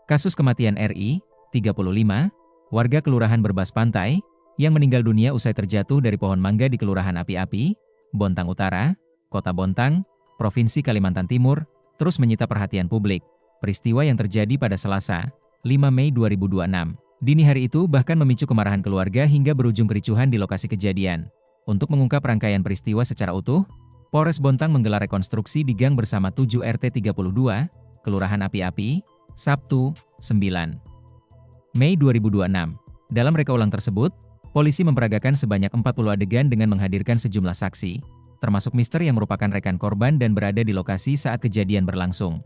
Kasus kematian RI, 35, warga Kelurahan Berbas Pantai, yang meninggal dunia usai terjatuh dari pohon mangga di Kelurahan Api-Api, Bontang Utara, Kota Bontang, Provinsi Kalimantan Timur, terus menyita perhatian publik. Peristiwa yang terjadi pada Selasa, 5 Mei 2026. Dini hari itu bahkan memicu kemarahan keluarga hingga berujung kericuhan di lokasi kejadian. Untuk mengungkap rangkaian peristiwa secara utuh, Polres Bontang menggelar rekonstruksi di Gang Bersama 7 RT 32, Kelurahan Api-Api, Sabtu, 9 Mei 2026. Dalam reka ulang tersebut, polisi memperagakan sebanyak 40 adegan dengan menghadirkan sejumlah saksi, termasuk Mister yang merupakan rekan korban dan berada di lokasi saat kejadian berlangsung.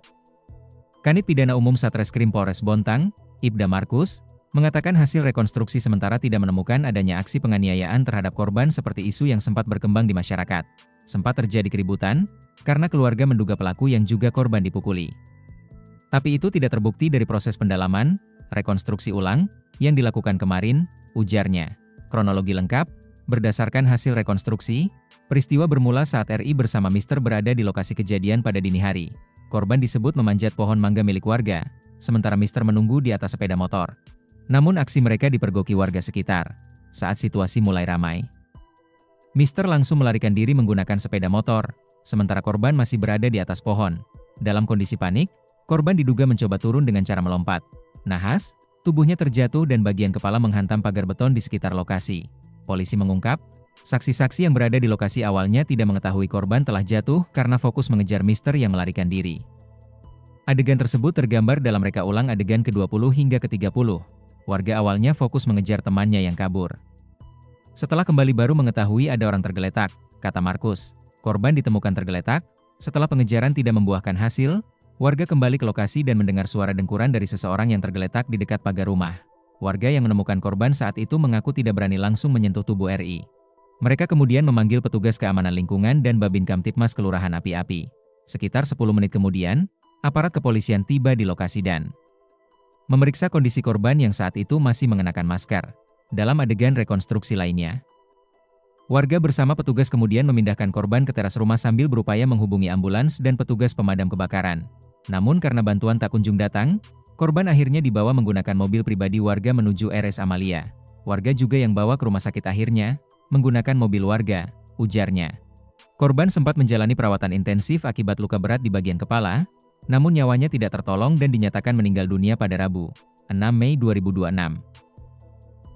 Kanit Pidana Umum Satreskrim Polres Bontang, Ibda Markus, mengatakan hasil rekonstruksi sementara tidak menemukan adanya aksi penganiayaan terhadap korban seperti isu yang sempat berkembang di masyarakat. Sempat terjadi keributan, karena keluarga menduga pelaku yang juga korban dipukuli. Tapi itu tidak terbukti dari proses pendalaman, rekonstruksi ulang, yang dilakukan kemarin, ujarnya. Kronologi lengkap, berdasarkan hasil rekonstruksi, peristiwa bermula saat RI bersama Mister berada di lokasi kejadian pada dini hari. Korban disebut memanjat pohon mangga milik warga, sementara Mister menunggu di atas sepeda motor. Namun aksi mereka dipergoki warga sekitar. Saat situasi mulai ramai, Mister langsung melarikan diri menggunakan sepeda motor, sementara korban masih berada di atas pohon. Dalam kondisi panik, korban diduga mencoba turun dengan cara melompat. Nahas, tubuhnya terjatuh dan bagian kepala menghantam pagar beton di sekitar lokasi. Polisi mengungkap, saksi-saksi yang berada di lokasi awalnya tidak mengetahui korban telah jatuh karena fokus mengejar Mister yang melarikan diri. Adegan tersebut tergambar dalam reka ulang adegan ke-20 hingga ke-30. Warga awalnya fokus mengejar temannya yang kabur. Setelah kembali baru mengetahui ada orang tergeletak, kata Markus. Korban ditemukan tergeletak, setelah pengejaran tidak membuahkan hasil, warga kembali ke lokasi dan mendengar suara dengkuran dari seseorang yang tergeletak di dekat pagar rumah. Warga yang menemukan korban saat itu mengaku tidak berani langsung menyentuh tubuh RI. Mereka kemudian memanggil petugas keamanan lingkungan dan Babin Kamtipmas Kelurahan Api-Api. Sekitar 10 menit kemudian, aparat kepolisian tiba di lokasi dan memeriksa kondisi korban yang saat itu masih mengenakan masker. Dalam adegan rekonstruksi lainnya, warga bersama petugas kemudian memindahkan korban ke teras rumah sambil berupaya menghubungi ambulans dan petugas pemadam kebakaran. Namun karena bantuan tak kunjung datang, korban akhirnya dibawa menggunakan mobil pribadi warga menuju RS Amalia. Warga juga yang bawa ke rumah sakit akhirnya, menggunakan mobil warga, ujarnya. Korban sempat menjalani perawatan intensif akibat luka berat di bagian kepala, namun nyawanya tidak tertolong dan dinyatakan meninggal dunia pada Rabu, 6 Mei 2026.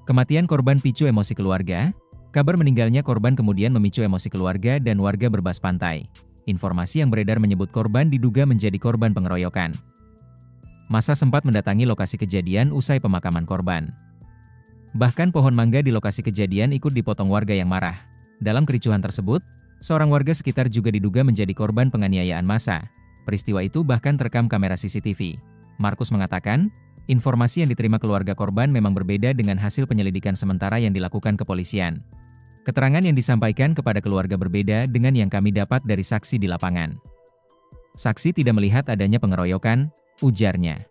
Kematian korban picu emosi keluarga. Kabar meninggalnya korban kemudian memicu emosi keluarga dan warga Berbas Pantai. Informasi yang beredar menyebut korban diduga menjadi korban pengeroyokan. Massa sempat mendatangi lokasi kejadian usai pemakaman korban. Bahkan pohon mangga di lokasi kejadian ikut dipotong warga yang marah. Dalam kericuhan tersebut, seorang warga sekitar juga diduga menjadi korban penganiayaan massa. Peristiwa itu bahkan terekam kamera CCTV. Markus mengatakan, informasi yang diterima keluarga korban memang berbeda dengan hasil penyelidikan sementara yang dilakukan kepolisian. Keterangan yang disampaikan kepada keluarga berbeda dengan yang kami dapat dari saksi di lapangan. Saksi tidak melihat adanya pengeroyokan, ujarnya.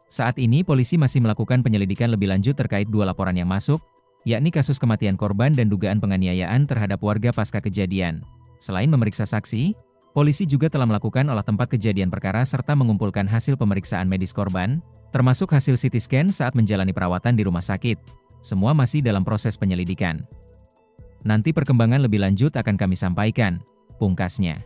Saat ini polisi masih melakukan penyelidikan lebih lanjut terkait dua laporan yang masuk, yakni kasus kematian korban dan dugaan penganiayaan terhadap warga pasca kejadian. Selain memeriksa saksi, polisi juga telah melakukan olah tempat kejadian perkara serta mengumpulkan hasil pemeriksaan medis korban, termasuk hasil CT scan saat menjalani perawatan di rumah sakit. Semua masih dalam proses penyelidikan. Nanti perkembangan lebih lanjut akan kami sampaikan, pungkasnya.